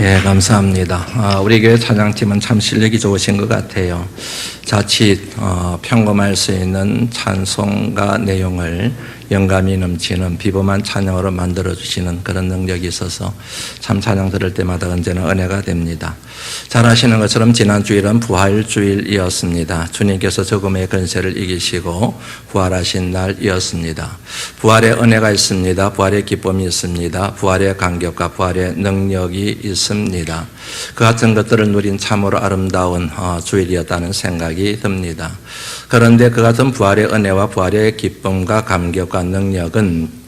예, 감사합니다. 우리 교회 찬양팀은 참 실력이 좋으신 것 같아요. 자칫 평범할 수 있는 찬송가 내용을 영감이 넘치는 비범한 찬양으로 만들어주시는 그런 능력이 있어서 참 찬양 들을 때마다 언제나 은혜가 됩니다. 잘 아시는 것처럼 지난 주일은 부활주일이었습니다. 주님께서 죽음의 권세를 이기시고 부활하신 날이었습니다. 부활의 은혜가 있습니다. 부활의 기쁨이 있습니다. 부활의 감격과 부활의 능력이 있습니다. 그 같은 것들을 누린 참으로 아름다운 주일이었다는 생각이 듭니다. 그런데 그 같은 부활의 은혜와 부활의 기쁨과 감격과 능력은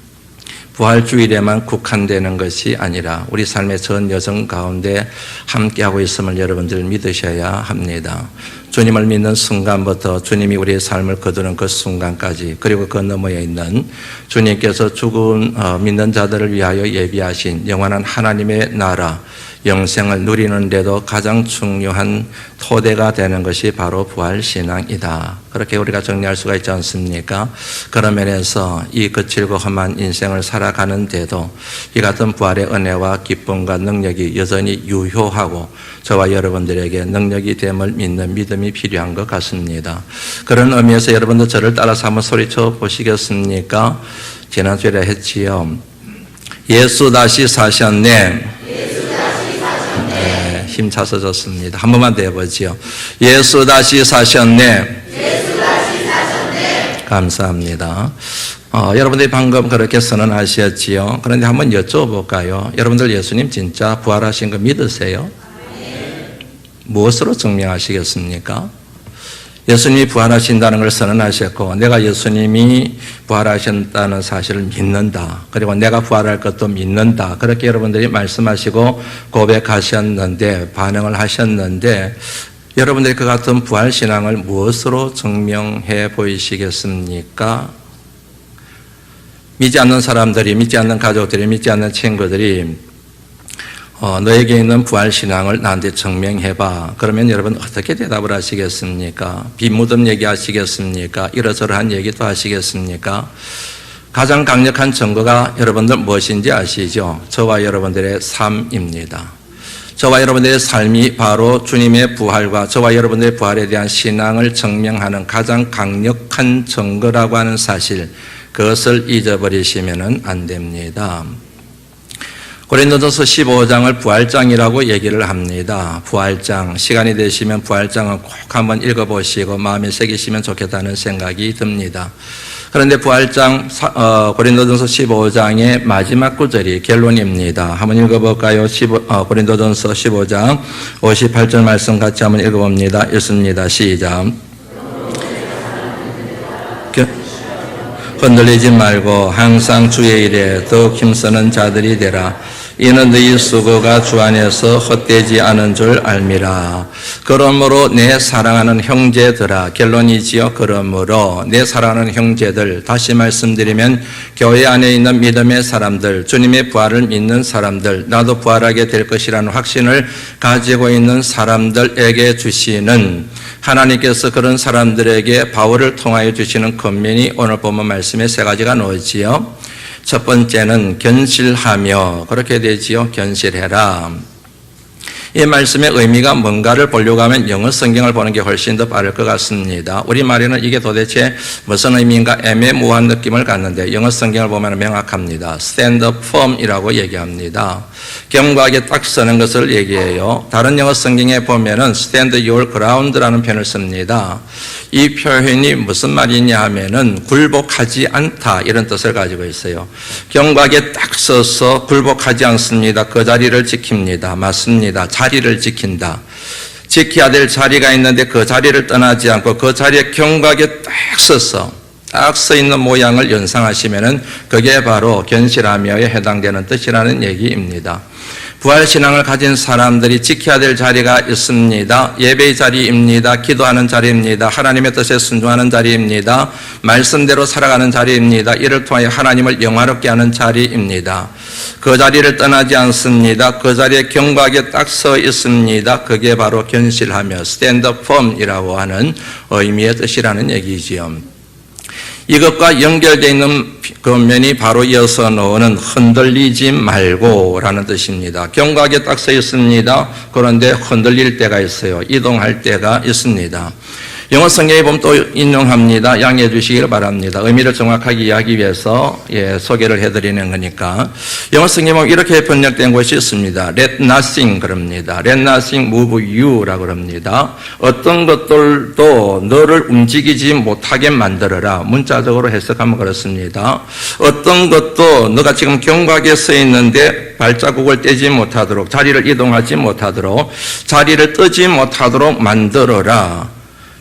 부활주일에만 국한되는 것이 아니라 우리 삶의 전 여정 가운데 함께하고 있음을 여러분들 믿으셔야 합니다. 주님을 믿는 순간부터 주님이 우리의 삶을 거두는 그 순간까지, 그리고 그 너머에 있는 주님께서 죽은 믿는 자들을 위하여 예비하신 영원한 하나님의 나라 영생을 누리는 데도 가장 중요한 토대가 되는 것이 바로 부활신앙이다. 그렇게 우리가 정리할 수가 있지 않습니까? 그런 면에서 이 거칠고 험한 인생을 살아가는데도 이 같은 부활의 은혜와 기쁨과 능력이 여전히 유효하고 저와 여러분들에게 능력이 됨을 믿는 믿음이 필요한 것 같습니다. 그런 의미에서 여러분도 저를 따라서 한번 소리쳐 보시겠습니까? 지난주에 했지요. 예수 다시 사셨네. 힘차서 졌습니다. 한 번만 더 해보지요. 예수 다시 사셨네. 예수 다시 사셨네. 감사합니다. 여러분들이 방금 그렇게 선언하셨지요. 그런데 한번 여쭤볼까요? 여러분들 예수님 진짜 부활하신 거 믿으세요? 네. 무엇으로 증명하시겠습니까? 예수님이 부활하신다는 걸 선언하셨고, 내가 예수님이 부활하신다는 사실을 믿는다. 그리고 내가 부활할 것도 믿는다. 그렇게 여러분들이 말씀하시고 고백하셨는데, 반응을 하셨는데, 여러분들이 그 같은 부활신앙을 무엇으로 증명해 보이시겠습니까? 믿지 않는 사람들이, 믿지 않는 가족들이, 믿지 않는 친구들이 너에게 있는 부활신앙을 나한테 증명해봐. 그러면 여러분 어떻게 대답을 하시겠습니까? 빈무덤 얘기하시겠습니까? 이러저러한 얘기도 하시겠습니까? 가장 강력한 증거가 여러분들 무엇인지 아시죠? 저와 여러분들의 삶입니다. 저와 여러분들의 삶이 바로 주님의 부활과 저와 여러분들의 부활에 대한 신앙을 증명하는 가장 강력한 증거라고 하는 사실, 그것을 잊어버리시면 안 됩니다. 고린도전서 15장을 부활장이라고 얘기를 합니다. 부활장, 시간이 되시면 부활장은 꼭 한번 읽어보시고 마음에 새기시면 좋겠다는 생각이 듭니다. 그런데 부활장 고린도전서 15장의 마지막 구절이 결론입니다. 한번 읽어볼까요? 고린도전서 15장 58절 말씀 같이 한번 읽어봅니다. 읽습니다. 시작. 흔들리지 말고 항상 주의 일에 더욱 힘쓰는 자들이 되라. 이는 너희 수고가 주 안에서 헛되지 않은 줄 알미라. 그러므로 내 사랑하는 형제들아, 결론이지요. 그러므로 내 사랑하는 형제들, 다시 말씀드리면 교회 안에 있는 믿음의 사람들, 주님의 부활을 믿는 사람들, 나도 부활하게 될 것이라는 확신을 가지고 있는 사람들에게 주시는, 하나님께서 그런 사람들에게 바울을 통하여 주시는 권면이 오늘 본문 말씀에 세 가지가 나오지요. 첫 번째는 견실하며, 그렇게 되지요. 견실해라. 이 말씀의 의미가 뭔가를 보려고 하면 영어 성경을 보는 게 훨씬 더 빠를 것 같습니다. 우리말에는 이게 도대체 무슨 의미인가 애매모호한 느낌을 갖는데 영어 성경을 보면 명확합니다. Stand firm이라고 얘기합니다. 견고하게 딱 서는 것을 얘기해요. 다른 영어 성경에 보면은 Stand your ground라는 표현을 씁니다. 이 표현이 무슨 말이냐 하면은 굴복하지 않다, 이런 뜻을 가지고 있어요. 견고하게 딱 서서 굴복하지 않습니다. 그 자리를 지킵니다. 맞습니다. 자리를 지킨다. 지켜야 될 자리가 있는데 그 자리를 떠나지 않고 그 자리에 견고하게 딱 서서 딱 서 있는 모양을 연상하시면은 그게 바로 견실하며에 해당되는 뜻이라는 얘기입니다. 부활신앙을 가진 사람들이 지켜야 될 자리가 있습니다. 예배의 자리입니다. 기도하는 자리입니다. 하나님의 뜻에 순종하는 자리입니다. 말씀대로 살아가는 자리입니다. 이를 통하여 하나님을 영화롭게 하는 자리입니다. 그 자리를 떠나지 않습니다. 그 자리에 견고하게 딱 서 있습니다. 그게 바로 견실하며 stand firm이라고 하는 의미의 뜻이라는 얘기지요. 이것과 연결되어 있는 그 면이 바로 이어서 나오는 흔들리지 말고라는 뜻입니다. 경각에 딱 써 있습니다. 그런데 흔들릴 때가 있어요. 이동할 때가 있습니다. 영어 성경에 보면 또 인용합니다. 양해해 주시길 바랍니다. 의미를 정확하게 이해하기 위해서 소개를 해드리는 거니까. 영어 성경에 보면 이렇게 번역된 곳이 있습니다. Let nothing 그럽니다. Let nothing move you라고 그럽니다. 어떤 것들도 너를 움직이지 못하게 만들어라. 문자적으로 해석하면 그렇습니다. 어떤 것도 너가 지금 경각에 서 있는데 발자국을 떼지 못하도록, 자리를 이동하지 못하도록, 자리를 뜨지 못하도록 만들어라.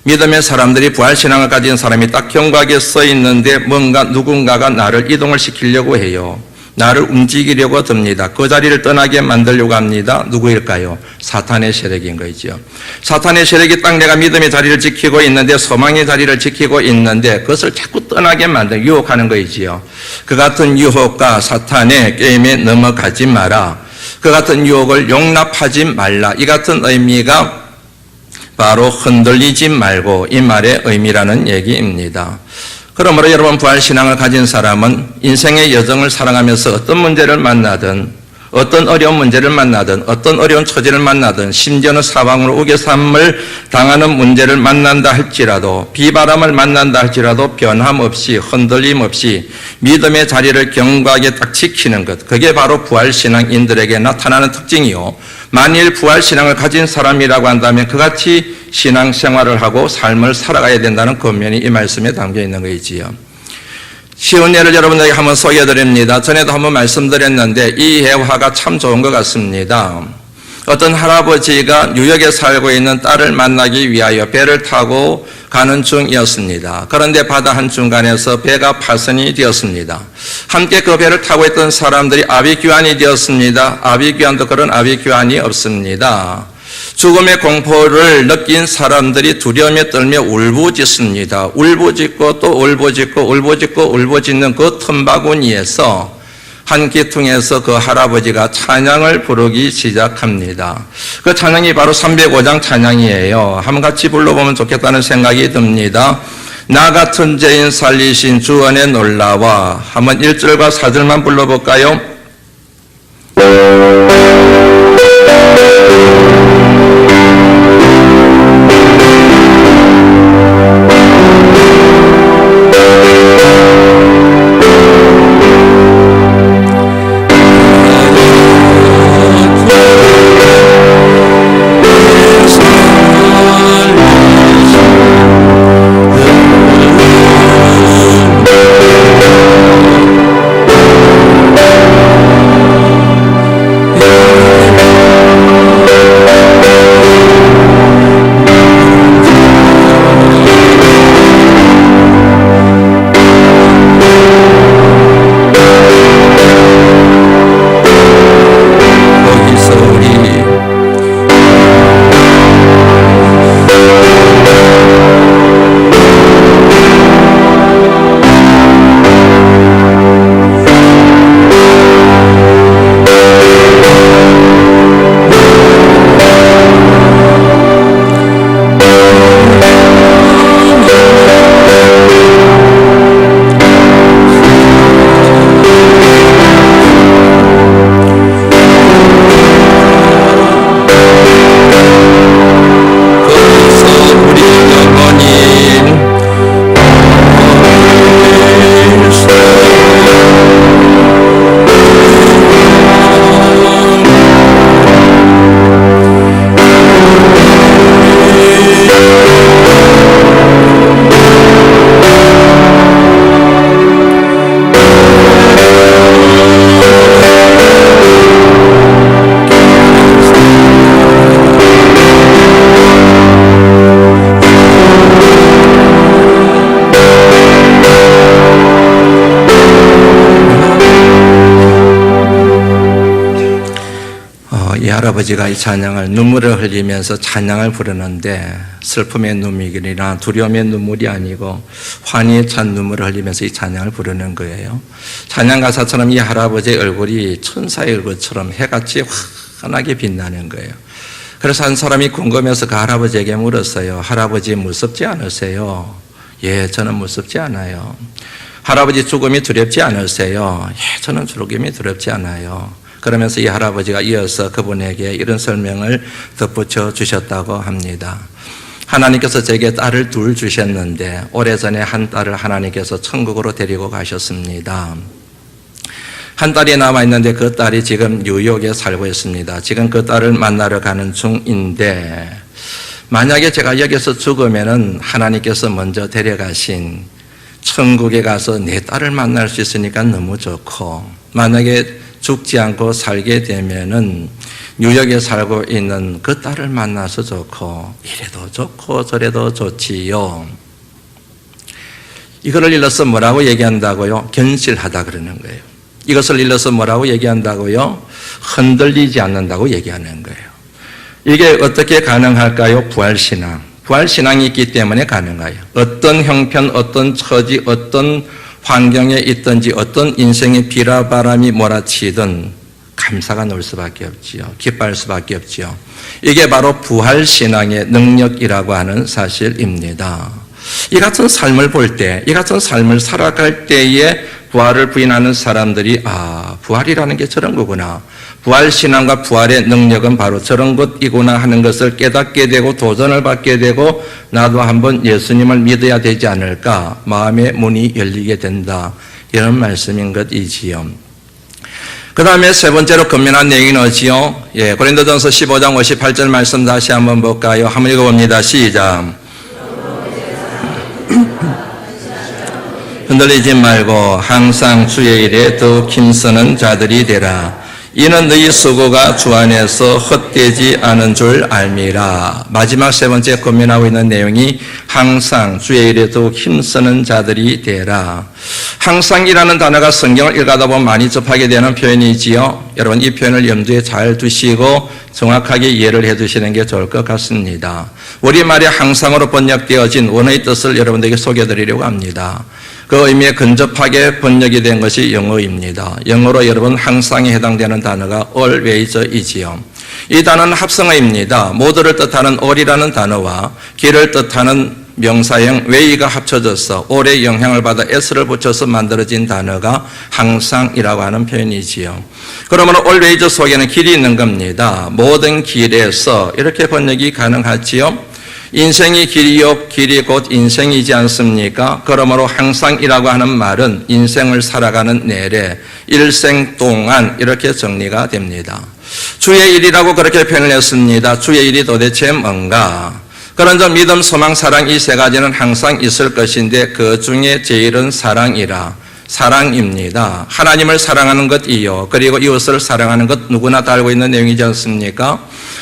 믿음의 사람들이 부활신앙을 가진 사람이 딱 경각에 서 있는데 뭔가 누군가가 나를 이동을 시키려고 해요. 나를 움직이려고 듭니다. 그 자리를 떠나게 만들려고 합니다. 누구일까요? 사탄의 세력인 거죠. 사탄의 세력이 딱 내가 믿음의 자리를 지키고 있는데, 소망의 자리를 지키고 있는데 그것을 자꾸 떠나게 만들고 유혹하는 거지요. 그 같은 유혹과 사탄의 게임에 넘어가지 마라. 그 같은 유혹을 용납하지 말라. 이 같은 의미가 바로 흔들리지 말고 이 말의 의미라는 얘기입니다. 그러므로 여러분, 부활신앙을 가진 사람은 인생의 여정을 살아가면서 어떤 문제를 만나든, 어떤 어려운 문제를 만나든, 어떤 어려운 처지를 만나든, 심지어는 사방으로 우겨삼을 당하는 문제를 만난다 할지라도, 비바람을 만난다 할지라도 변함없이, 흔들림 없이 믿음의 자리를 경각에 딱 지키는 것, 그게 바로 부활신앙인들에게 나타나는 특징이요, 만일 부활신앙을 가진 사람이라고 한다면 그같이 신앙생활을 하고 삶을 살아가야 된다는 권면이 이 말씀에 담겨 있는 것이지요. 쉬운 예를 여러분에게 한번 소개해드립니다. 전에도 한번 말씀드렸는데 이 예화가 참 좋은 것 같습니다. 어떤 할아버지가 뉴욕에 살고 있는 딸을 만나기 위하여 배를 타고 가는 중이었습니다. 그런데 바다 한중간에서 배가 파손이 되었습니다. 함께 그 배를 타고 있던 사람들이 아비규환이 되었습니다. 아비규환도 그런 아비규환이 없습니다. 죽음의 공포를 느낀 사람들이 두려움에 떨며 울부짖습니다. 울부짖고 또 울부짖고 울부짖고 울부짖는 그 틈바구니에서 한 기퉁에서 그 할아버지가 찬양을 부르기 시작합니다. 그 찬양이 바로 305장 찬양이에요. 한번 같이 불러보면 좋겠다는 생각이 듭니다. 나 같은 죄인 살리신 주 은혜 놀라와. 한번 1절과 4절만 불러볼까요? 이 할아버지가 이 찬양을 눈물을 흘리면서 찬양을 부르는데 슬픔의 눈물이나 두려움의 눈물이 아니고 환희에 찬 눈물을 흘리면서 이 찬양을 부르는 거예요. 찬양 가사처럼 이 할아버지의 얼굴이 천사의 얼굴처럼 해같이 환하게 빛나는 거예요. 그래서 한 사람이 궁금해서 그 할아버지에게 물었어요. 할아버지 무섭지 않으세요? 예, 저는 무섭지 않아요. 할아버지 죽음이 두렵지 않으세요? 예, 저는 죽음이 두렵지 않아요. 그러면서 이 할아버지가 이어서 그분에게 이런 설명을 덧붙여 주셨다고 합니다. 하나님께서 제게 딸을 둘 주셨는데 오래전에 한 딸을 하나님께서 천국으로 데리고 가셨습니다. 한 딸이 남아있는데 그 딸이 지금 뉴욕에 살고 있습니다. 지금 그 딸을 만나러 가는 중인데 만약에 제가 여기서 죽으면은 하나님께서 먼저 데려가신 천국에 가서 내 딸을 만날 수 있으니까 너무 좋고, 만약에 죽지 않고 살게 되면은 뉴욕에 살고 있는 그 딸을 만나서 좋고, 이래도 좋고 저래도 좋지요. 이거를 일러서 뭐라고 얘기한다고요? 견실하다 그러는 거예요. 이것을 일러서 뭐라고 얘기한다고요? 흔들리지 않는다고 얘기하는 거예요. 이게 어떻게 가능할까요? 부활신앙. 부활신앙이 있기 때문에 가능해요. 어떤 형편, 어떤 처지, 어떤 환경에 있든지 어떤 인생의 비라바람이 몰아치든 감사가 놀 수밖에 없지요. 기뻐할 수밖에 없지요. 이게 바로 부활신앙의 능력이라고 하는 사실입니다. 이 같은 삶을 볼 때, 이 같은 삶을 살아갈 때에 부활을 부인하는 사람들이 부활이라는 게 저런 거구나. 부활신앙과 부활의 능력은 바로 저런 것이구나 하는 것을 깨닫게 되고 도전을 받게 되고 나도 한번 예수님을 믿어야 되지 않을까 마음의 문이 열리게 된다. 이런 말씀인 것이지요. 그 다음에 세 번째로 건면한 내용은 어지요? 고린도전서 15장 58절 말씀 다시 한번 볼까요? 한번 읽어봅니다. 시작. 흔들리지 말고 항상 주의 일에 더욱 힘쓰는 자들이 되라. 이는 너희 수고가 주 안에서 헛되지 않은 줄 알미라. 마지막 세 번째 고민하고 있는 내용이 항상 주의 일에 더욱 힘쓰는 자들이 되라. 항상이라는 단어가 성경을 읽다 보면 많이 접하게 되는 표현이지요. 여러분 이 표현을 염두에 잘 두시고 정확하게 이해를 해 두시는 게 좋을 것 같습니다. 우리말에 항상으로 번역되어진 원어의 뜻을 여러분들에게 소개해 드리려고 합니다. 그 의미에 근접하게 번역이 된 것이 영어입니다. 영어로 여러분 항상에 해당되는 단어가 always이지요. 이 단어는 합성어입니다. 모두를 뜻하는 all이라는 단어와 길을 뜻하는 명사형 way가 합쳐져서 all의 영향을 받아 s를 붙여서 만들어진 단어가 항상이라고 하는 표현이지요. 그러므로 always 속에는 길이 있는 겁니다. 모든 길에서 이렇게 번역이 가능하지요. 인생이 길이요 길이 곧 인생이지 않습니까? 그러므로 항상이라고 하는 말은 인생을 살아가는 내내 일생 동안 이렇게 정리가 됩니다. 주의 일이라고 그렇게 표현을 했습니다. 주의 일이 도대체 뭔가? 그런 점 믿음, 소망, 사랑 이 세 가지는 항상 있을 것인데 그 중에 제일은 사랑이라. 사랑입니다. 하나님을 사랑하는 것이요. 그리고 이웃을 사랑하는 것 누구나 다 알고 있는 내용이지 않습니까?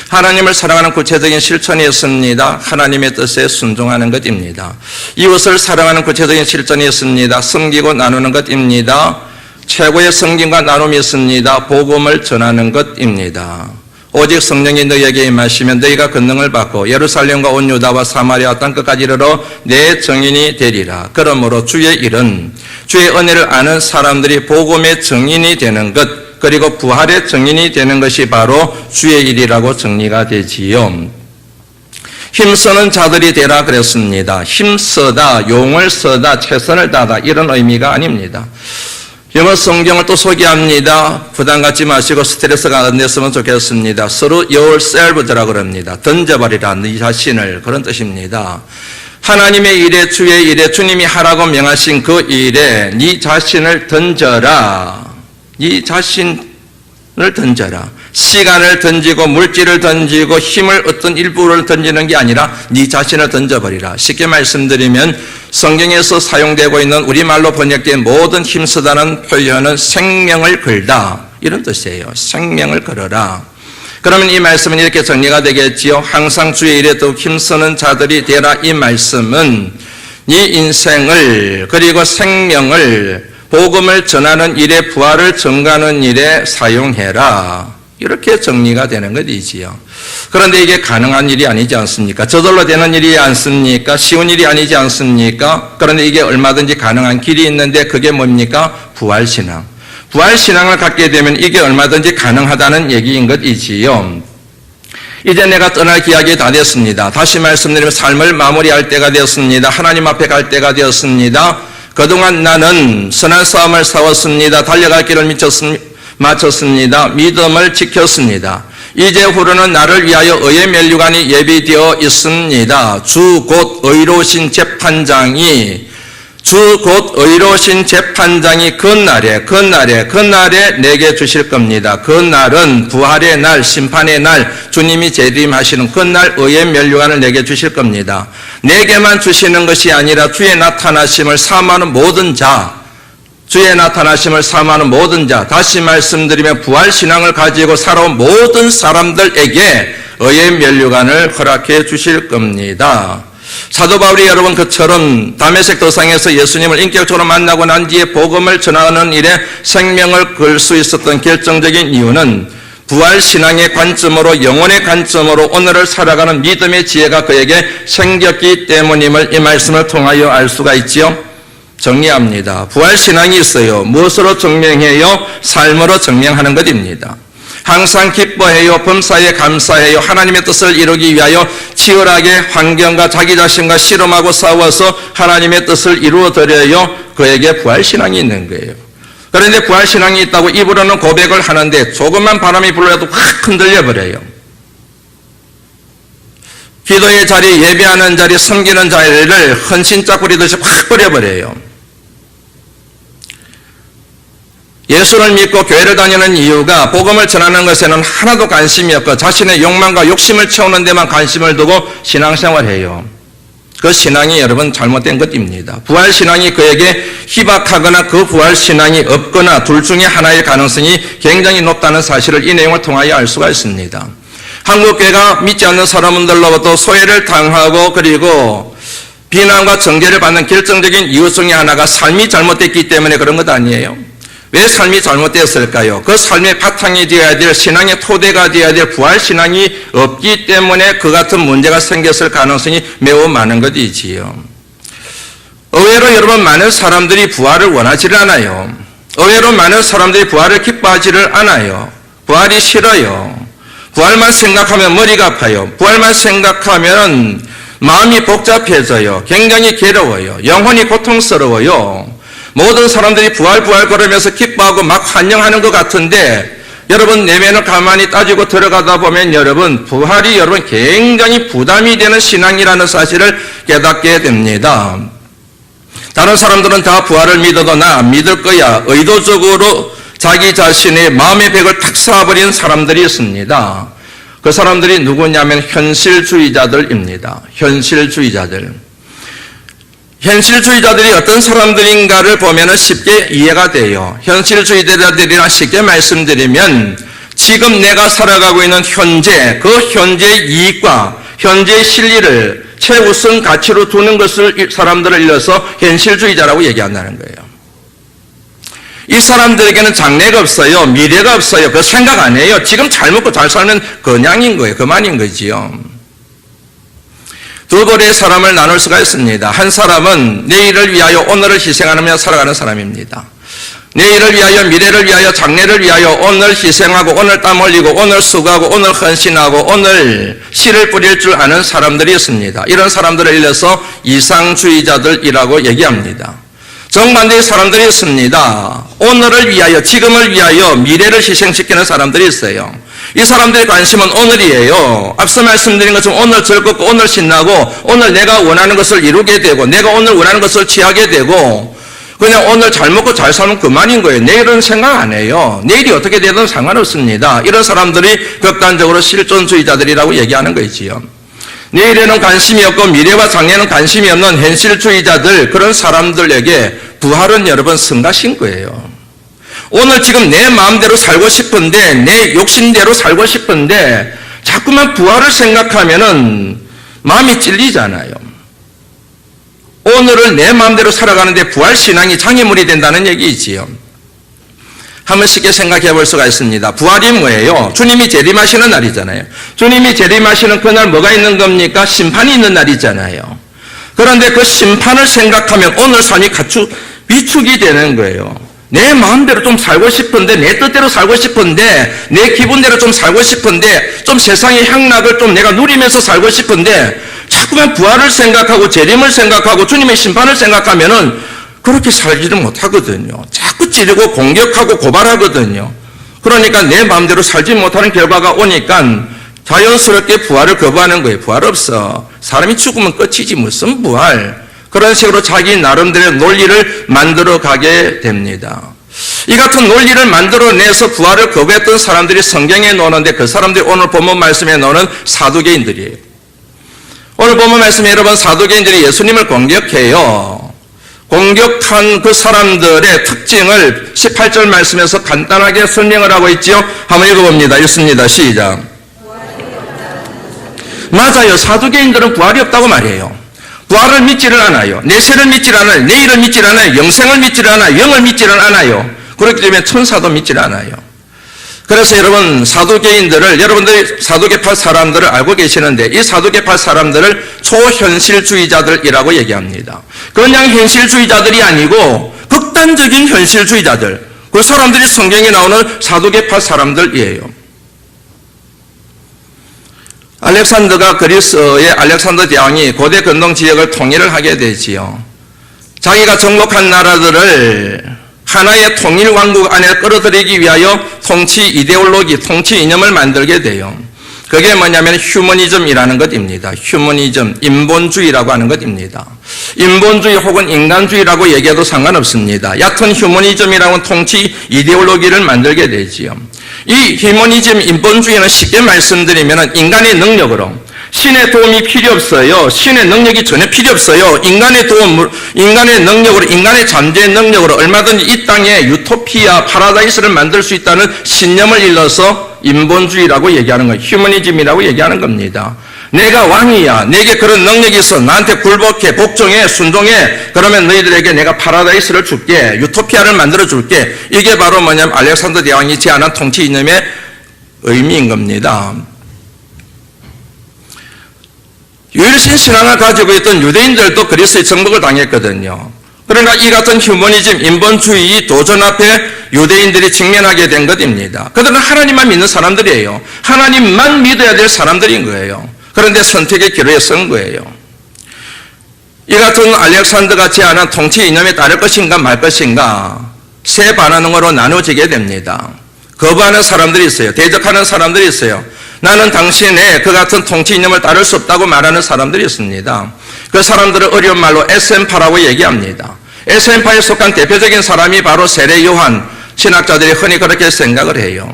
하나님을 사랑하는 구체적인 실천이 있습니다. 하나님의 뜻에 순종하는 것입니다. 이웃을 사랑하는 구체적인 실천이 있습니다. 섬기고 나누는 것입니다. 최고의 섬김과 나눔이 있습니다. 복음을 전하는 것입니다. 오직 성령이 너희에게 임하시면 너희가 권능을 받고 예루살렘과 온 유다와 사마리아 땅끝까지 이르러 내 증인이 되리라. 그러므로 주의 일은 주의 은혜를 아는 사람들이 복음의 증인이 되는 것, 그리고 부활의 증인이 되는 것이 바로 주의 일이라고 정리가 되지요. 힘쓰는 자들이 되라 그랬습니다. 힘쓰다, 용을 쓰다, 최선을 다하다 이런 의미가 아닙니다. 영어 성경을 또 소개합니다. 부담 갖지 마시고 스트레스가 안 됐으면 좋겠습니다. 서로 yourself라고 그럽니다. 던져버리라 네 자신을, 그런 뜻입니다. 하나님의 일에, 주의 일에, 주님이 하라고 명하신 그 일에 네 자신을 던져라. 네 자신을 던져라. 시간을 던지고 물질을 던지고 힘을 어떤 일부를 던지는 게 아니라 네 자신을 던져버리라. 쉽게 말씀드리면 성경에서 사용되고 있는 우리말로 번역된 모든 힘쓰다는 표현은 생명을 걸다 이런 뜻이에요. 생명을 걸어라. 그러면 이 말씀은 이렇게 정리가 되겠지요. 항상 주의 일에 더욱 힘쓰는 자들이 되라. 이 말씀은 네 인생을 그리고 생명을 복음을 전하는 일에, 부활을 전가하는 일에 사용해라. 이렇게 정리가 되는 것이지요. 그런데 이게 가능한 일이 아니지 않습니까? 저절로 되는 일이 않습니까? 쉬운 일이 아니지 않습니까? 그런데 이게 얼마든지 가능한 길이 있는데 그게 뭡니까? 부활신앙. 부활신앙을 갖게 되면 이게 얼마든지 가능하다는 얘기인 것이지요. 이제 내가 떠날 기약이 다 됐습니다. 다시 말씀드리면 삶을 마무리할 때가 되었습니다. 하나님 앞에 갈 때가 되었습니다. 그동안 나는 선한 싸움을 싸웠습니다. 달려갈 길을 마쳤습니다. 믿음을 지켰습니다. 이제 후로는 나를 위하여 의의 면류관이 예비되어 있습니다. 주 곧 의로우신 재판장이 그날에 내게 주실 겁니다. 그날은 부활의 날, 심판의 날, 주님이 재림하시는 그날 의의 면류관을 내게 주실 겁니다. 내게만 주시는 것이 아니라 주의 나타나심을 사모하는 모든 자, 다시 말씀드리면 부활신앙을 가지고 살아온 모든 사람들에게 의의 면류관을 허락해 주실 겁니다. 사도 바울이 여러분 그처럼 다메섹 도상에서 예수님을 인격적으로 만나고 난 뒤에 복음을 전하는 일에 생명을 걸 수 있었던 결정적인 이유는 부활신앙의 관점으로, 영혼의 관점으로 오늘을 살아가는 믿음의 지혜가 그에게 생겼기 때문임을 이 말씀을 통하여 알 수가 있지요. 정리합니다. 부활신앙이 있어요. 무엇으로 증명해요? 삶으로 증명하는 것입니다. 항상 기뻐해요. 범사에 감사해요. 하나님의 뜻을 이루기 위하여 치열하게 환경과 자기 자신과 씨름하고 싸워서 하나님의 뜻을 이루어드려요. 그에게 부활신앙이 있는 거예요. 그런데 부활신앙이 있다고 입으로는 고백을 하는데 조금만 바람이 불어도 확 흔들려버려요. 기도의 자리, 예배하는 자리, 섬기는 자리를 헌신짝 부리듯이 확 버려버려요. 예수를 믿고 교회를 다니는 이유가 복음을 전하는 것에는 하나도 관심이 없고 자신의 욕망과 욕심을 채우는 데만 관심을 두고 신앙생활해요. 그 신앙이 여러분 잘못된 것입니다. 부활신앙이 그에게 희박하거나 그 부활신앙이 없거나 둘 중에 하나일 가능성이 굉장히 높다는 사실을 이 내용을 통하여 알 수가 있습니다. 한국교회가 믿지 않는 사람들로부터 소외를 당하고 그리고 비난과 정죄를 받는 결정적인 이유 중에 하나가 삶이 잘못됐기 때문에 그런 것 아니에요? 왜 삶이 잘못되었을까요? 그 삶의 바탕이 되어야 될, 신앙의 토대가 되어야 될 부활신앙이 없기 때문에 그 같은 문제가 생겼을 가능성이 매우 많은 것이지요. 의외로 여러분 많은 사람들이 부활을 원하지를 않아요. 의외로 많은 사람들이 부활을 기뻐하지를 않아요. 부활이 싫어요. 부활만 생각하면 머리가 아파요. 부활만 생각하면 마음이 복잡해져요. 굉장히 괴로워요. 영혼이 고통스러워요. 모든 사람들이 부활 걸으면서 기뻐하고 막 환영하는 것 같은데 여러분 내면을 가만히 따지고 들어가다 보면 여러분 부활이 여러분 굉장히 부담이 되는 신앙이라는 사실을 깨닫게 됩니다. 다른 사람들은 다 부활을 믿어도 나 안 믿을 거야. 의도적으로 자기 자신의 마음의 벽을 탁 쏴버린 사람들이 있습니다. 그 사람들이 누구냐면 현실주의자들입니다. 현실주의자들이 어떤 사람들인가를 보면 쉽게 이해가 돼요. 현실주의자들이란 쉽게 말씀드리면 지금 내가 살아가고 있는 현재, 그 현재의 이익과 현재의 실리를 최우선 가치로 두는 것을 사람들을 일러서 현실주의자라고 얘기한다는 거예요. 이 사람들에게는 장래가 없어요. 미래가 없어요. 그 생각 안 해요. 지금 잘 먹고 잘 살면 그냥인 거예요. 그만인 거지요. 두 벌의 사람을 나눌 수가 있습니다. 한 사람은 내일을 위하여 오늘을 희생하며 살아가는 사람입니다. 내일을 위하여, 미래를 위하여, 장래를 위하여 오늘 희생하고 오늘 땀 흘리고 오늘 수고하고 오늘 헌신하고 오늘 씨를 뿌릴 줄 아는 사람들이 있습니다. 이런 사람들을 일러서 이상주의자들이라고 얘기합니다. 정반대의 사람들이 있습니다. 오늘을 위하여, 지금을 위하여 미래를 희생시키는 사람들이 있어요. 이 사람들의 관심은 오늘이에요. 앞서 말씀드린 것처럼 오늘 즐겁고 오늘 신나고 오늘 내가 원하는 것을 이루게 되고 내가 오늘 원하는 것을 취하게 되고 그냥 오늘 잘 먹고 잘 살면 그만인 거예요. 내일은 생각 안 해요. 내일이 어떻게 되든 상관없습니다. 이런 사람들이 극단적으로 실존주의자들이라고 얘기하는 거지요. 내일에는 관심이 없고 미래와 장래는 관심이 없는 현실주의자들, 그런 사람들에게 부활은 여러분 성가신 거예요. 오늘 지금 내 마음대로 살고 싶은데 내 욕심대로 살고 싶은데 자꾸만 부활을 생각하면은 마음이 찔리잖아요. 오늘을 내 마음대로 살아가는데 부활신앙이 장애물이 된다는 얘기이지요. 한번 쉽게 생각해 볼 수가 있습니다. 부활이 뭐예요? 주님이 재림하시는 날이잖아요. 주님이 재림하시는 그날 뭐가 있는 겁니까? 심판이 있는 날이잖아요. 그런데 그 심판을 생각하면 오늘 삶이 위축이 되는 거예요. 내 마음대로 좀 살고 싶은데, 내 뜻대로 살고 싶은데, 내 기분대로 좀 살고 싶은데, 좀 세상의 향락을 좀 내가 누리면서 살고 싶은데, 자꾸만 부활을 생각하고 재림을 생각하고 주님의 심판을 생각하면은 그렇게 살지를 못하거든요. 자꾸 찌르고 공격하고 고발하거든요. 그러니까 내 마음대로 살지 못하는 결과가 오니까 자연스럽게 부활을 거부하는 거예요. 부활 없어. 사람이 죽으면 끝이지 무슨 부활. 그런 식으로 자기 나름대로의 논리를 만들어 가게 됩니다. 이 같은 논리를 만들어내서 부활을 거부했던 사람들이 성경에 나오는데 그 사람들이 오늘 본문 말씀에 나오는 사두개인들이에요. 오늘 본문 말씀에 여러분 사두개인들이 예수님을 공격해요. 공격한 그 사람들의 특징을 18절 말씀에서 간단하게 설명을 하고 있죠. 한번 읽어봅니다. 읽습니다. 시작. 맞아요. 사두개인들은 부활이 없다고 말해요. 부활을 믿지를 않아요. 내세를 믿지를 않아요. 내일을 믿지를 않아요. 영생을 믿지를 않아요. 영을 믿지를 않아요. 그렇기 때문에 천사도 믿지를 않아요. 그래서 여러분 사두개인들을, 여러분들이 사두개파 사람들을 알고 계시는데 이 사두개파 사람들을 초현실주의자들이라고 얘기합니다. 그냥 현실주의자들이 아니고 극단적인 현실주의자들, 그 사람들이 성경에 나오는 사두개파 사람들이에요. 알렉산더가 그리스의 알렉산더 대왕이 고대 근동 지역을 통일을 하게 되지요. 자기가 정복한 나라들을 하나의 통일 왕국 안에 끌어들이기 위하여 통치 이데올로기, 통치 이념을 만들게 돼요. 그게 뭐냐면 휴머니즘이라는 것입니다. 휴머니즘, 인본주의라고 하는 것입니다. 인본주의 혹은 인간주의라고 얘기해도 상관없습니다. 얕은 휴머니즘이라는 통치 이데올로기를 만들게 되지요. 이 휴머니즘, 인본주의는 쉽게 말씀드리면 인간의 능력으로, 신의 도움이 필요 없어요. 신의 능력이 전혀 필요 없어요. 인간의 도움, 인간의 능력으로, 인간의 잠재의 능력으로 얼마든지 이 땅에 유토피아, 파라다이스를 만들 수 있다는 신념을 일러서 인본주의라고 얘기하는 거예요. 휴머니즘이라고 얘기하는 겁니다. 내가 왕이야. 내게 그런 능력이 있어. 나한테 굴복해, 복종해, 순종해. 그러면 너희들에게 내가 파라다이스를 줄게. 유토피아를 만들어 줄게. 이게 바로 뭐냐면 알렉산더 대왕이 제안한 통치 이념의 의미인 겁니다. 유일신 신앙을 가지고 있던 유대인들도 그리스의 정복을 당했거든요. 그러니까 이 같은 휴머니즘, 인본주의 도전 앞에 유대인들이 직면하게 된 것입니다. 그들은 하나님만 믿는 사람들이에요. 하나님만 믿어야 될 사람들인 거예요. 그런데 선택의 기로에 선 거예요. 이 같은 알렉산더가 제안한 통치 이념에 따를 것인가 말 것인가 세 반응으로 나눠지게 됩니다. 거부하는 사람들이 있어요. 대적하는 사람들이 있어요. 나는 당신의 그 같은 통치 이념을 따를 수 없다고 말하는 사람들이 있습니다. 그 사람들을 어려운 말로 에센파라고 얘기합니다. 에센파에 속한 대표적인 사람이 바로 세례 요한, 신학자들이 흔히 그렇게 생각을 해요.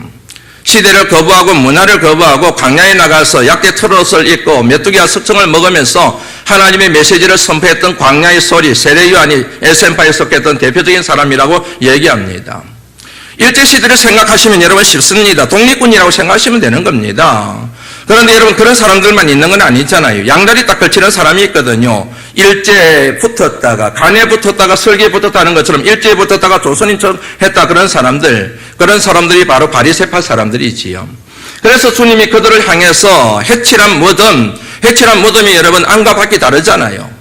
시대를 거부하고 문화를 거부하고 광야에 나가서 약대 트롯을 입고 메뚜기와 석청을 먹으면서 하나님의 메시지를 선포했던 광야의 소리, 세례 요한이 에센파에 속했던 대표적인 사람이라고 얘기합니다. 일제시대를 생각하시면 여러분 쉽습니다. 독립군이라고 생각하시면 되는 겁니다. 그런데 여러분 그런 사람들만 있는 건 아니잖아요. 양다리 딱 걸치는 사람이 있거든요. 일제에 붙었다가 간에 붙었다가 설계에 붙었다는 것처럼 일제에 붙었다가 조선인처럼 했다 그런 사람들이 바로 바리새파 사람들이지요. 그래서 주님이 그들을 향해서 해칠한 무덤이 여러분 안과 밖이 다르잖아요.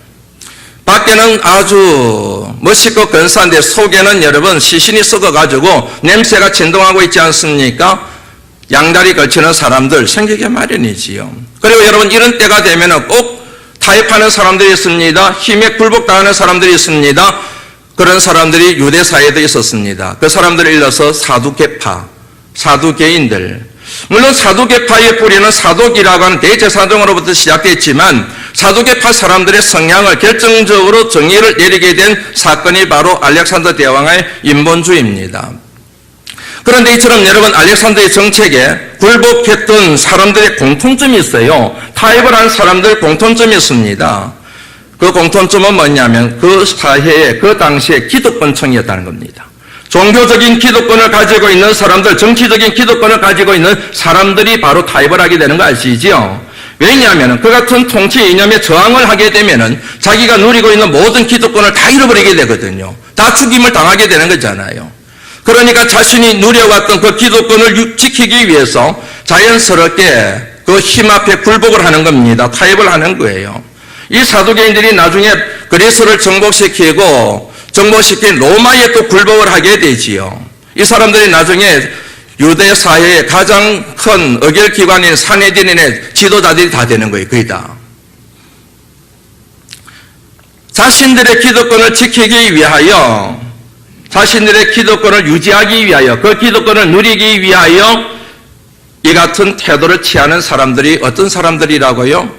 밖에는 아주 멋있고 근사한데 속에는 여러분 시신이 썩어가지고 냄새가 진동하고 있지 않습니까? 양다리 걸치는 사람들 생기게 마련이지요. 그리고 여러분 이런 때가 되면 꼭 타협하는 사람들이 있습니다. 힘에 굴복당하는 사람들이 있습니다. 그런 사람들이 유대 사회에도 있었습니다. 그 사람들을 일러서 사두개파, 사두개인들. 물론 사두개파의 뿌리는 사독이라고 하는 대제사장으로부터 시작됐지만 사두개파 사람들의 성향을 결정적으로 정의를 내리게 된 사건이 바로 알렉산더 대왕의 인본주의입니다. 그런데 이처럼 여러분 알렉산더의 정책에 굴복했던 사람들의 공통점이 있어요. 타협을 한 사람들 공통점이 있습니다. 그 공통점은 뭐냐면 그 사회에 그 당시에 기득권층이었다는 겁니다. 종교적인 기득권을 가지고 있는 사람들, 정치적인 기득권을 가지고 있는 사람들이 바로 타협을 하게 되는 거 아시죠? 왜냐하면 그 같은 통치 이념에 저항을 하게 되면은 자기가 누리고 있는 모든 기득권을 다 잃어버리게 되거든요. 다 죽임을 당하게 되는 거잖아요. 그러니까 자신이 누려왔던 그 기득권을 지키기 위해서 자연스럽게 그 힘 앞에 굴복을 하는 겁니다. 타협을 하는 거예요. 이 사두개인들이 나중에 그리스를 정복시키고 정복시킨 로마에 또 굴복을 하게 되지요. 이 사람들이 나중에 유대 사회의 가장 큰 의결기관인 산헤드린의 지도자들이 다 되는 거예요. 거의 다. 자신들의 기득권을 지키기 위하여, 자신들의 기득권을 유지하기 위하여, 그 기득권을 누리기 위하여 이 같은 태도를 취하는 사람들이 어떤 사람들이라고요?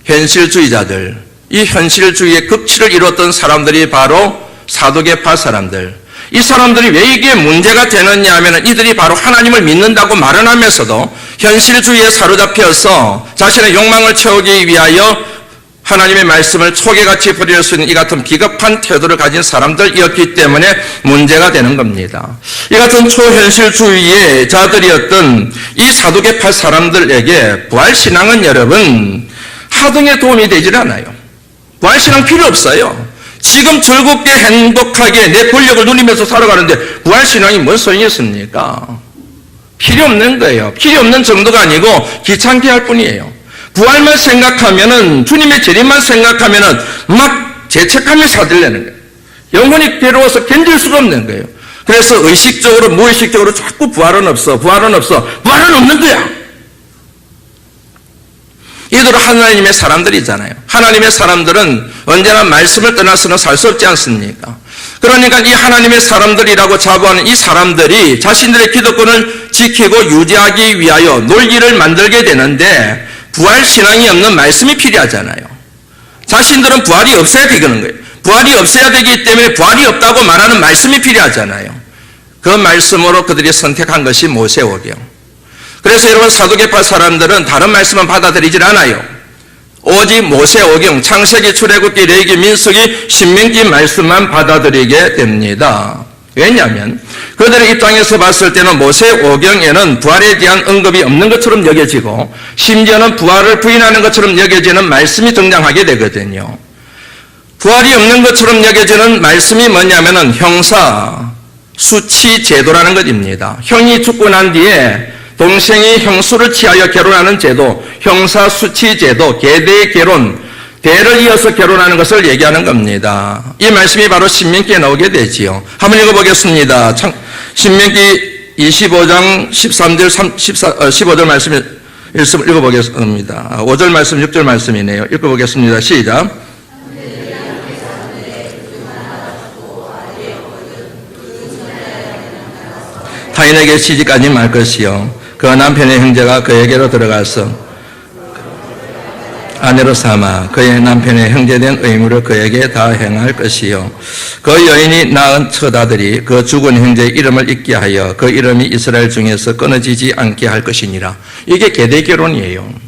현실주의자들. 이 현실주의의 극치를 이뤘던 사람들이 바로 사두개파 사람들. 이 사람들이 왜 이게 문제가 되느냐 하면 이들이 바로 하나님을 믿는다고 말은 하면서도 현실주의에 사로잡혀서 자신의 욕망을 채우기 위하여 하나님의 말씀을 초계같이 버릴 수 있는 이 같은 비겁한 태도를 가진 사람들이었기 때문에 문제가 되는 겁니다. 이 같은 초현실주의의 자들이었던 이 사두개파 사람들에게 부활신앙은 여러분 하등에 도움이 되질 않아요. 부활신앙 필요 없어요. 지금 즐겁게 행복하게 내 권력을 누리면서 살아가는데 부활신앙이 뭔 소용이 있습니까? 필요 없는 거예요. 필요 없는 정도가 아니고 귀찮게 할 뿐이에요. 부활만 생각하면은, 주님의 재림만 생각하면은 막 죄책감이 사들려는 거예요. 영혼이 괴로워서 견딜 수가 없는 거예요. 그래서 의식적으로, 무의식적으로 자꾸 부활은 없어, 부활은 없어, 부활은 없는 거야. 이들은 하나님의 사람들이잖아요. 하나님의 사람들은 언제나 말씀을 떠나서는 살 수 없지 않습니까? 그러니까 이 하나님의 사람들이라고 자부하는 이 사람들이 자신들의 기득권을 지키고 유지하기 위하여 논리를 만들게 되는데 부활신앙이 없는 말씀이 필요하잖아요. 자신들은 부활이 없어야 되는 거예요. 부활이 없어야 되기 때문에 부활이 없다고 말하는 말씀이 필요하잖아요. 그 말씀으로 그들이 선택한 것이 모세오경. 그래서 여러분 사두개파 사람들은 다른 말씀은 받아들이질 않아요. 오직 모세오경, 창세기, 출애굽기, 레위기, 민수기, 신명기 말씀만 받아들이게 됩니다. 왜냐하면 그들의 입장에서 봤을 때는 모세오경에는 부활에 대한 언급이 없는 것처럼 여겨지고 심지어는 부활을 부인하는 것처럼 여겨지는 말씀이 등장하게 되거든요. 부활이 없는 것처럼 여겨지는 말씀이 뭐냐면은 형사, 수치, 제도라는 것입니다. 형이 죽고 난 뒤에 동생이 형수를 취하여 결혼하는 제도, 형사, 수치, 제도, 계대 결혼, 대를 이어서 결혼하는 것을 얘기하는 겁니다. 이 말씀이 바로 신명기에 나오게 되지요. 한번 읽어보겠습니다. 신명기 25장 13절, 15절 말씀 읽어보겠습니다. 5절 말씀, 6절 말씀이네요. 읽어보겠습니다. 시작. 타인에게 시집가지 말 것이요. 그 남편의 형제가 그에게로 들어가서 아내로 삼아 그의 남편의 형제된 의무를 그에게 다 행할 것이요. 그 여인이 낳은 처자들이 그 죽은 형제의 이름을 잊게 하여 그 이름이 이스라엘 중에서 끊어지지 않게 할 것이니라. 이게 계대결혼이에요.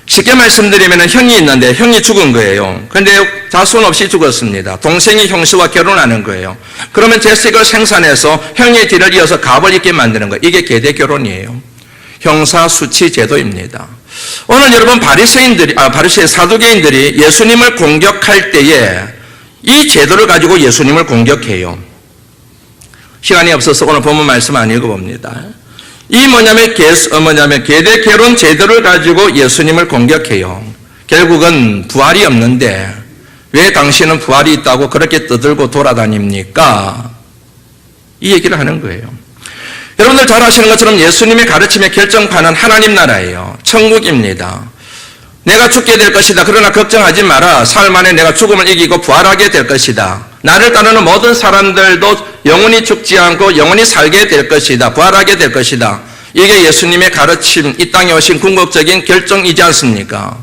쉽게 말씀드리면 형이 있는데 형이 죽은 거예요. 그런데 자손 없이 죽었습니다. 동생이 형수와 결혼하는 거예요. 그러면 제색을 생산해서 형의 뒤를 이어서 갑을 입게 만드는 거예요. 이게 계대결혼이에요. 형사수치 제도입니다. 오늘 여러분 바리새인들이 사두개인들이 예수님을 공격할 때에 이 제도를 가지고 예수님을 공격해요. 시간이 없어서 오늘 본문 말씀 안 읽어봅니다. 이 계대 결혼 제도를 가지고 예수님을 공격해요. 결국은 부활이 없는데 왜 당신은 부활이 있다고 그렇게 떠들고 돌아다닙니까? 이 얘기를 하는 거예요. 여러분들 잘 아시는 것처럼 예수님의 가르침의 결정판은 하나님 나라예요. 천국입니다. 내가 죽게 될 것이다. 그러나 걱정하지 마라. 사흘 만에 내가 죽음을 이기고 부활하게 될 것이다. 나를 따르는 모든 사람들도 영원히 죽지 않고 영원히 살게 될 것이다. 부활하게 될 것이다. 이게 예수님의 가르침, 이 땅에 오신 궁극적인 결정이지 않습니까?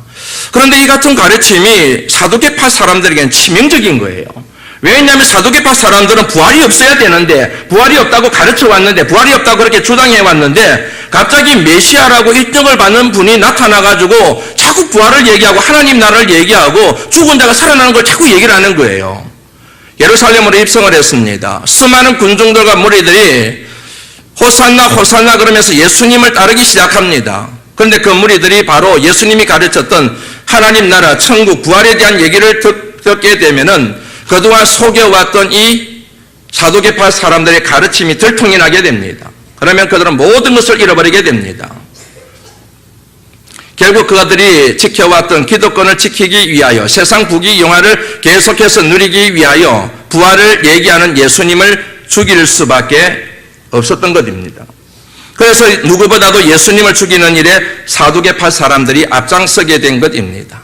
그런데 이 같은 가르침이 사두개파 사람들에게는 치명적인 거예요. 왜냐하면 사두개파 사람들은 부활이 없어야 되는데 부활이 없다고 가르쳐 왔는데 부활이 없다고 그렇게 주장해 왔는데 갑자기 메시아라고 일정을 받는 분이 나타나가지고 자꾸 부활을 얘기하고 하나님 나라를 얘기하고 죽은 자가 살아나는 걸 자꾸 얘기를 하는 거예요. 예루살렘으로 입성을 했습니다. 수많은 군중들과 무리들이 호산나 호산나 그러면서 예수님을 따르기 시작합니다. 그런데 그 무리들이 바로 예수님이 가르쳤던 하나님 나라, 천국, 부활에 대한 얘기를 듣게 되면은 그동안 속여왔던 이 사두개파 사람들의 가르침이 들통이 나게 됩니다. 그러면 그들은 모든 것을 잃어버리게 됩니다. 결국 그들이 지켜왔던 기득권을 지키기 위하여 세상 부귀 영화를 계속해서 누리기 위하여 부활을 얘기하는 예수님을 죽일 수밖에 없었던 것입니다. 그래서 누구보다도 예수님을 죽이는 일에 사두개파 사람들이 앞장서게 된 것입니다.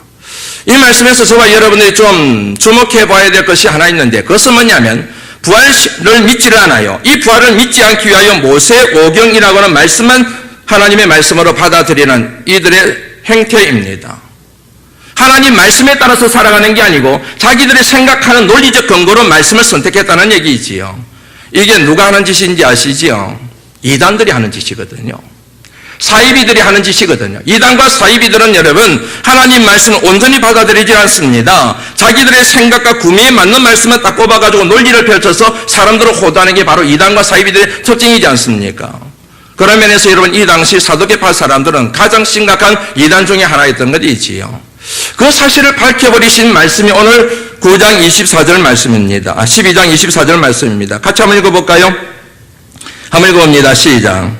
이 말씀에서 저와 여러분들이 좀 주목해 봐야 될 것이 하나 있는데, 그것은 뭐냐면 부활을 믿지를 않아요. 이 부활을 믿지 않기 위하여 모세오경이라고 하는 말씀만 하나님의 말씀으로 받아들이는 이들의 행태입니다. 하나님 말씀에 따라서 살아가는 게 아니고 자기들이 생각하는 논리적 근거로 말씀을 선택했다는 얘기이지요. 이게 누가 하는 짓인지 아시지요? 이단들이 하는 짓이거든요. 사이비들이 하는 짓이거든요. 이단과 사이비들은 여러분 하나님 말씀을 온전히 받아들이지 않습니다. 자기들의 생각과 구미에 맞는 말씀을 딱 꼽아가지고 논리를 펼쳐서 사람들을 호도하는 게 바로 이단과 사이비들의 특징이지 않습니까? 그런 면에서 여러분 이 당시 사두개파 사람들은 가장 심각한 이단 중에 하나였던 것이지요. 그 사실을 밝혀버리신 말씀이 오늘 9장 24절 말씀입니다. 12장 24절 말씀입니다. 같이 한번 읽어볼까요? 한번 읽어봅니다. 시작.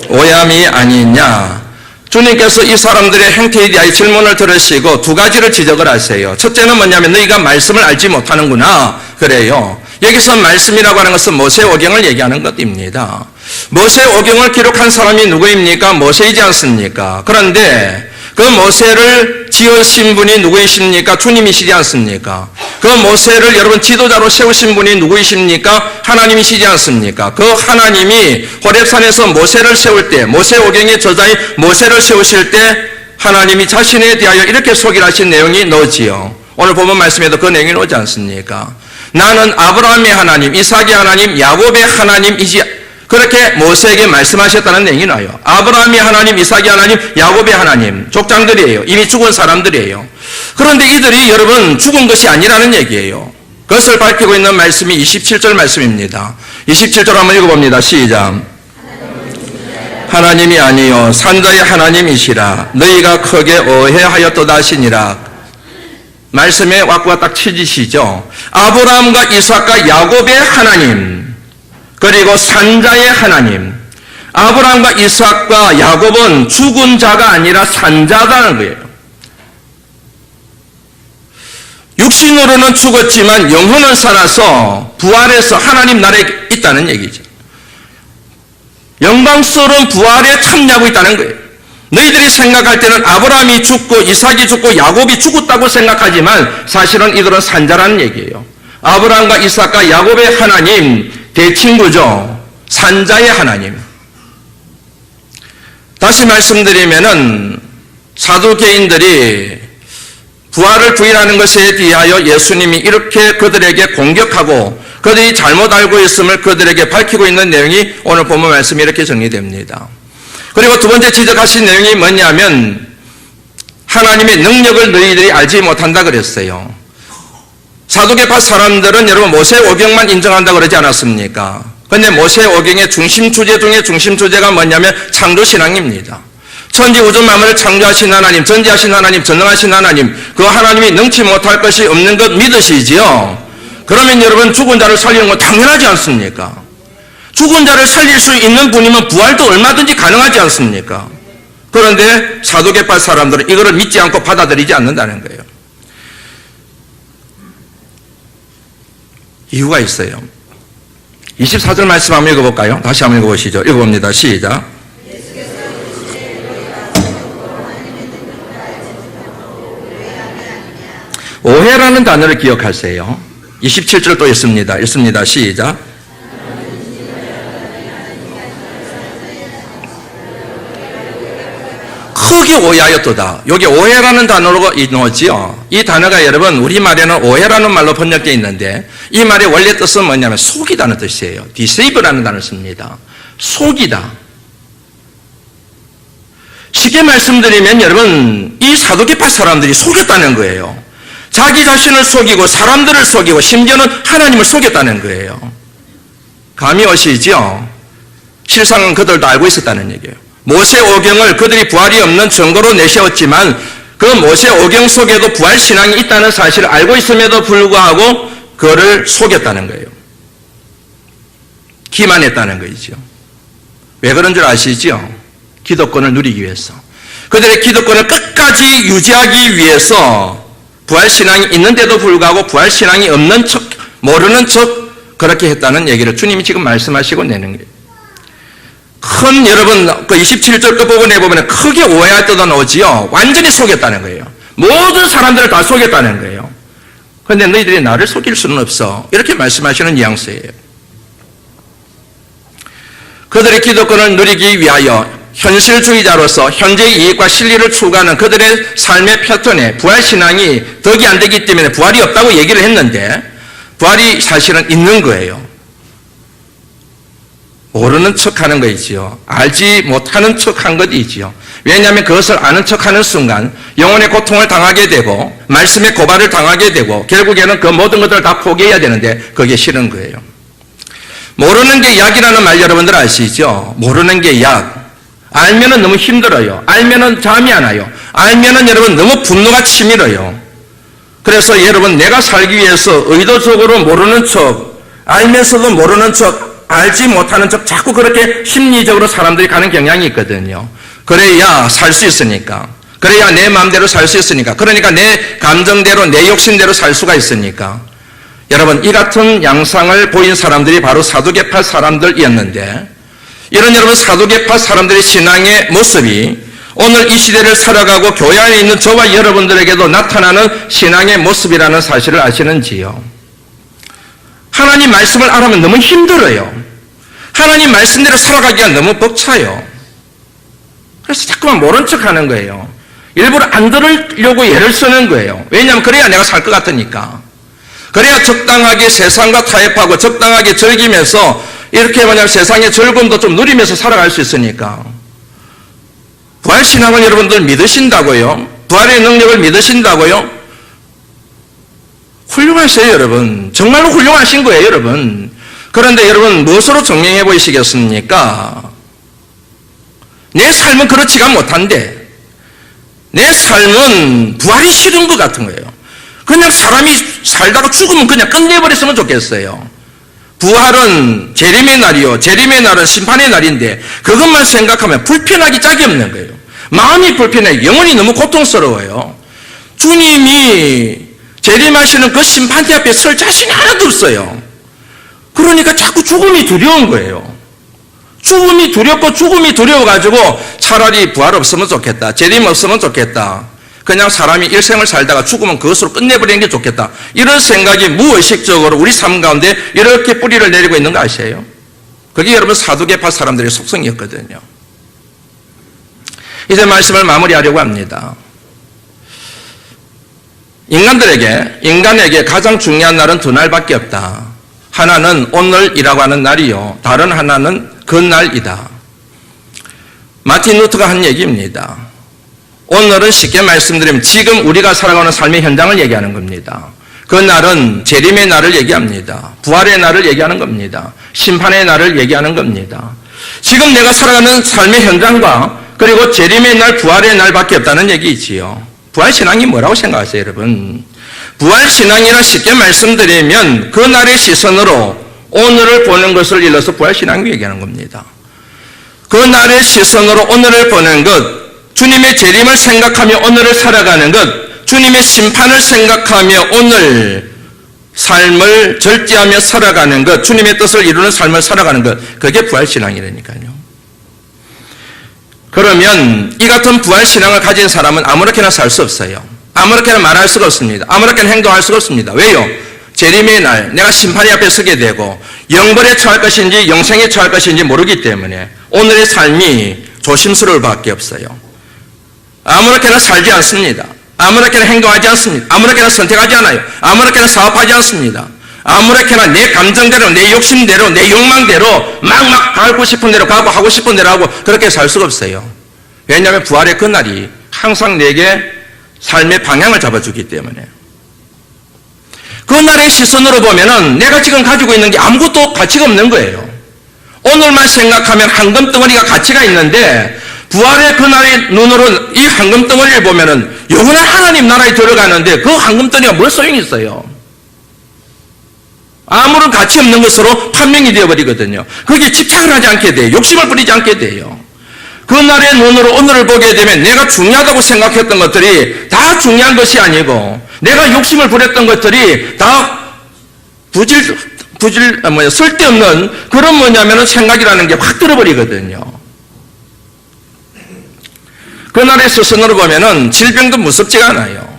오염이 아니냐. 주님께서 이 사람들의 행태에 대하여 질문을 들으시고 두 가지를 지적을 하세요. 첫째는 뭐냐면 너희가 말씀을 알지 못하는구나. 그래요. 여기서 말씀이라고 하는 것은 모세오경을 얘기하는 것입니다. 모세오경을 기록한 사람이 누구입니까? 모세이지 않습니까? 그런데 그 모세를 지으신 분이 누구이십니까? 주님이시지 않습니까? 그 모세를 여러분 지도자로 세우신 분이 누구이십니까? 하나님이시지 않습니까? 그 하나님이 호렙산에서 모세를 세울 때, 모세오경의 저자인 모세를 세우실 때 하나님이 자신에 대하여 이렇게 소개를 하신 내용이 나오지요. 오늘 본문 말씀에도 그 내용이 나오지 않습니까? 나는 아브라함의 하나님, 이삭의 하나님, 야곱의 하나님이지. 그렇게 모세에게 말씀하셨다는 내용이 나와요. 아브라함의 하나님, 이삭의 하나님, 야곱의 하나님, 족장들이에요. 이미 죽은 사람들이에요. 그런데 이들이 여러분 죽은 것이 아니라는 얘기예요. 그것을 밝히고 있는 말씀이 27절 말씀입니다. 27절 한번 읽어봅니다. 시작. 하나님이 아니요 산자의 하나님이시라. 너희가 크게 오해하였도다 하시니라. 말씀에 와꾸가 딱 치지시죠. 아브라함과 이삭과 야곱의 하나님, 그리고 산자의 하나님. 아브라함과 이삭과 야곱은 죽은 자가 아니라 산자라는 거예요. 육신으로는 죽었지만 영혼은 살아서 부활해서 하나님 나라에 있다는 얘기죠. 영광스러운 부활에 참여하고 있다는 거예요. 너희들이 생각할 때는 아브라함이 죽고 이삭이 죽고 야곱이 죽었다고 생각하지만 사실은 이들은 산자라는 얘기예요. 아브라함과 이삭과 야곱의 하나님, 대친구죠. 산자의 하나님. 다시 말씀드리면은 사두개인들이 부활을 부인하는 것에 대하여 예수님이 이렇게 그들에게 공격하고 그들이 잘못 알고 있음을 그들에게 밝히고 있는 내용이 오늘 본문 말씀이 이렇게 정리됩니다. 그리고 두 번째 지적하신 내용이 뭐냐면 하나님의 능력을 너희들이 알지 못한다 그랬어요. 사두개파 사람들은 여러분 모세오경만 인정한다 그러지 않았습니까? 그런데 모세오경의 중심 주제 중에 중심 주제가 뭐냐면 창조신앙입니다. 천지 우주 만물을 창조하신 하나님, 전지하신 하나님, 전능하신 하나님, 그 하나님이 능치 못할 것이 없는 것 믿으시지요? 그러면 여러분 죽은 자를 살리는 건 당연하지 않습니까? 죽은 자를 살릴 수 있는 분이면 부활도 얼마든지 가능하지 않습니까? 그런데 사두개파 사람들은 이거를 믿지 않고 받아들이지 않는다는 거예요. 이유가 있어요. 24절 말씀 한번 읽어볼까요? 다시 한번 읽어보시죠. 읽어봅니다. 시작. 오해라는 단어를 기억하세요. 27절 또 있습니다. 읽습니다. 시작. 크게 오해하였도다. 여기 오해라는 단어로 나오지요. 이 단어가 여러분 우리말에는 오해라는 말로 번역되어 있는데 이 말의 원래 뜻은 뭐냐면 속이다는 뜻이에요. deceive라는 단어를 씁니다. 속이다. 쉽게 말씀드리면 여러분 이 사두개파 사람들이 속였다는 거예요. 자기 자신을 속이고 사람들을 속이고 심지어는 하나님을 속였다는 거예요. 감이 오시죠? 실상은 그들도 알고 있었다는 얘기예요. 모세오경을 그들이 부활이 없는 증거로 내세웠지만 그 모세오경 속에도 부활신앙이 있다는 사실을 알고 있음에도 불구하고 그를 속였다는 거예요. 기만했다는 거죠. 왜 그런 줄 아시죠? 기득권을 누리기 위해서. 그들의 기득권을 끝까지 유지하기 위해서 부활신앙이 있는데도 불구하고 부활신앙이 없는 척, 모르는 척 그렇게 했다는 얘기를 주님이 지금 말씀하시고 내는 거예요. 여러분, 그 27절 끝부분에 보면 크게 오해할 때도 나오지요. 완전히 속였다는 거예요. 모든 사람들을 다 속였다는 거예요. 그런데 너희들이 나를 속일 수는 없어. 이렇게 말씀하시는 뉘앙스예요. 그들의 기득권을 누리기 위하여 현실주의자로서 현재의 이익과 실리를 추구하는 그들의 삶의 패턴에 부활신앙이 덕이 안 되기 때문에 부활이 없다고 얘기를 했는데 부활이 사실은 있는 거예요. 모르는 척하는 것이지요. 알지 못하는 척한 것이지요. 왜냐하면 그것을 아는 척하는 순간 영혼의 고통을 당하게 되고 말씀의 고발을 당하게 되고 결국에는 그 모든 것들을 다 포기해야 되는데 그게 싫은 거예요. 모르는 게 약이라는 말 여러분들 아시죠? 모르는 게 약. 알면은 너무 힘들어요. 알면은 잠이 안 와요. 알면은 여러분 너무 분노가 치밀어요. 그래서 여러분 내가 살기 위해서 의도적으로 모르는 척, 알면서도 모르는 척, 알지 못하는 척 자꾸 그렇게 심리적으로 사람들이 가는 경향이 있거든요. 그래야 살 수 있으니까. 그래야 내 마음대로 살 수 있으니까. 그러니까 내 감정대로 내 욕심대로 살 수가 있으니까. 여러분 이 같은 양상을 보인 사람들이 바로 사두개파 사람들이었는데 이런 여러분 사두개파 사람들의 신앙의 모습이 오늘 이 시대를 살아가고 교회 안에 있는 저와 여러분들에게도 나타나는 신앙의 모습이라는 사실을 아시는지요? 하나님 말씀을 알아면 너무 힘들어요. 하나님 말씀대로 살아가기가 너무 벅차요. 그래서 자꾸만 모른 척 하는 거예요. 일부러 안 들으려고 애를 쓰는 거예요. 왜냐하면 그래야 내가 살 것 같으니까. 그래야 적당하게 세상과 타협하고 적당하게 즐기면서 이렇게 만약 세상의 즐거움도 좀 누리면서 살아갈 수 있으니까. 부활신앙을 여러분들 믿으신다고요? 부활의 능력을 믿으신다고요? 훌륭하세요, 여러분. 정말로 훌륭하신 거예요, 여러분. 그런데 여러분, 무엇으로 증명해 보이시겠습니까? 내 삶은 그렇지가 못한데, 내 삶은 부활이 싫은 것 같은 거예요. 그냥 사람이 살다가 죽으면 그냥 끝내버렸으면 좋겠어요. 부활은 재림의 날이요. 재림의 날은 심판의 날인데, 그것만 생각하면 불편하기 짝이 없는 거예요. 마음이 불편해요. 영혼이 너무 고통스러워요. 주님이 재림하시는 그 심판대 앞에 설 자신이 하나도 없어요. 그러니까 자꾸 죽음이 두려운 거예요. 죽음이 두렵고 죽음이 두려워가지고 차라리 부활 없으면 좋겠다. 재림 없으면 좋겠다. 그냥 사람이 일생을 살다가 죽으면 그것으로 끝내버리는 게 좋겠다. 이런 생각이 무의식적으로 우리 삶 가운데 이렇게 뿌리를 내리고 있는 거 아시에요? 그게 여러분 사두개파 사람들의 속성이었거든요. 이제 말씀을 마무리하려고 합니다. 인간에게 가장 중요한 날은 두 날밖에 없다. 하나는 오늘이라고 하는 날이요. 다른 하나는 그날이다. 마틴 루터가 한 얘기입니다. 오늘은 쉽게 말씀드리면 지금 우리가 살아가는 삶의 현장을 얘기하는 겁니다. 그날은 재림의 날을 얘기합니다. 부활의 날을 얘기하는 겁니다. 심판의 날을 얘기하는 겁니다. 지금 내가 살아가는 삶의 현장과 그리고 재림의 날, 부활의 날밖에 없다는 얘기이지요. 부활신앙이 뭐라고 생각하세요, 여러분? 부활신앙이라 쉽게 말씀드리면 그 날의 시선으로 오늘을 보는 것을 일러서 부활신앙이 얘기하는 겁니다. 그 날의 시선으로 오늘을 보는 것, 주님의 재림을 생각하며 오늘을 살아가는 것, 주님의 심판을 생각하며 오늘 삶을 절제하며 살아가는 것, 주님의 뜻을 이루는 삶을 살아가는 것, 그게 부활신앙이라니까요. 그러면 이 같은 부활신앙을 가진 사람은 아무렇게나 살 수 없어요. 아무렇게나 말할 수가 없습니다. 아무렇게나 행동할 수가 없습니다. 왜요? 재림의 날 내가 심판의 앞에 서게 되고 영벌에 처할 것인지 영생에 처할 것인지 모르기 때문에 오늘의 삶이 조심스러울 밖에 없어요. 아무렇게나 살지 않습니다. 아무렇게나 행동하지 않습니다. 아무렇게나 선택하지 않아요. 아무렇게나 사업하지 않습니다. 아무렇게나 내 감정대로, 내 욕심대로, 내 욕망대로 막 가고 싶은 대로 가고 하고 싶은 대로 하고 그렇게 살 수가 없어요. 왜냐하면 부활의 그날이 항상 내게 삶의 방향을 잡아주기 때문에. 그날의 시선으로 보면은 내가 지금 가지고 있는 게 아무것도 가치가 없는 거예요. 오늘만 생각하면 황금덩어리가 가치가 있는데 부활의 그날의 눈으로 이 황금덩어리를 보면은 영원한 하나님 나라에 들어가는데 그 황금덩어리가 뭘 소용이 있어요? 아무런 가치 없는 것으로 판명이 되어버리거든요. 거기에 집착을 하지 않게 돼요. 욕심을 부리지 않게 돼요. 그날의 눈으로 오늘을 보게 되면 내가 중요하다고 생각했던 것들이 다 중요한 것이 아니고 내가 욕심을 부렸던 것들이 다 쓸데없는 그런 뭐냐면은 생각이라는 게 확 들어버리거든요. 그날의 스승으로 보면은 질병도 무섭지가 않아요.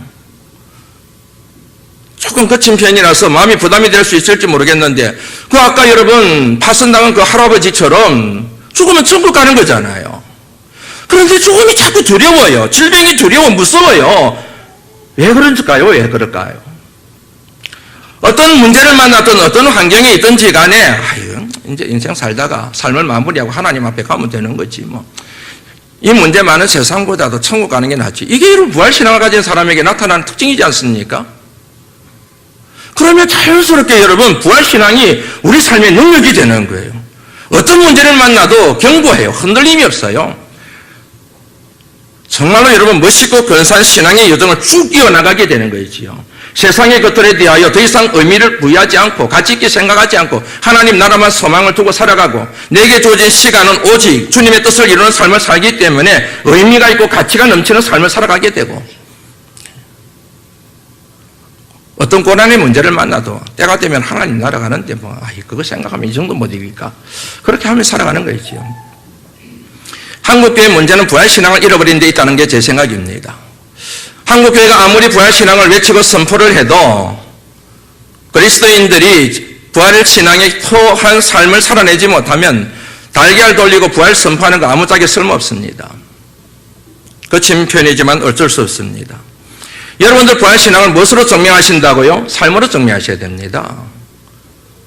조금 거친 편이라서 마음이 부담이 될 수 있을지 모르겠는데 그 아까 여러분 파선당한 그 할아버지처럼 죽으면 천국 가는 거잖아요. 그런데 죽음이 자꾸 두려워요. 질병이 두려워 무서워요. 왜 그럴까요? 왜 그럴까요? 어떤 문제를 만났든 어떤 환경에 있든지 간에 아유, 이제 인생 살다가 삶을 마무리하고 하나님 앞에 가면 되는 거지 뭐. 이 문제 많은 세상보다도 천국 가는 게 낫지. 이게 여러분 부활신앙을 가진 사람에게 나타나는 특징이지 않습니까? 그러면 자연스럽게 여러분 부활신앙이 우리 삶의 능력이 되는 거예요. 어떤 문제를 만나도 견고해요. 흔들림이 없어요. 정말로 여러분 멋있고 근사한 신앙의 여정을 쭉 이어나가게 되는 거지요. 세상의 것들에 대하여 더 이상 의미를 부여하지 않고 가치 있게 생각하지 않고 하나님 나라만 소망을 두고 살아가고 내게 주어진 시간은 오직 주님의 뜻을 이루는 삶을 살기 때문에 의미가 있고 가치가 넘치는 삶을 살아가게 되고 어떤 고난의 문제를 만나도 때가 되면 하나님 나라 가는데 뭐 그거 생각하면 이 정도 못 이길까 그렇게 하며 살아가는 거지요. 한국교회 문제는 부활신앙을 잃어버린 데 있다는 게 제 생각입니다. 한국교회가 아무리 부활신앙을 외치고 선포를 해도 그리스도인들이 부활신앙의 토한 삶을 살아내지 못하면 달걀 돌리고 부활 선포하는 거 아무짝에 쓸모없습니다. 거친 표현이지만 어쩔 수 없습니다. 여러분들 부활신앙을 무엇으로 증명하신다고요? 삶으로 증명하셔야 됩니다.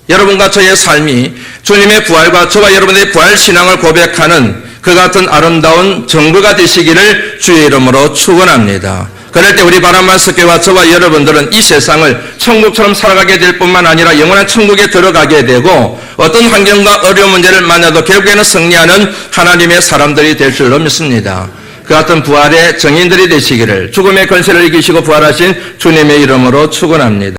여러분과 저의 삶이 주님의 부활과 저와 여러분의 부활신앙을 고백하는 그 같은 아름다운 증거가 되시기를 주의 이름으로 축원합니다. 그럴 때 우리 바람만석교와 저와 여러분들은 이 세상을 천국처럼 살아가게 될 뿐만 아니라 영원한 천국에 들어가게 되고 어떤 환경과 어려운 문제를 만나도 결국에는 승리하는 하나님의 사람들이 될 줄로 믿습니다. 그 같은 부활의 증인들이 되시기를 죽음의 권세를 이기시고 부활하신 주님의 이름으로 축원합니다.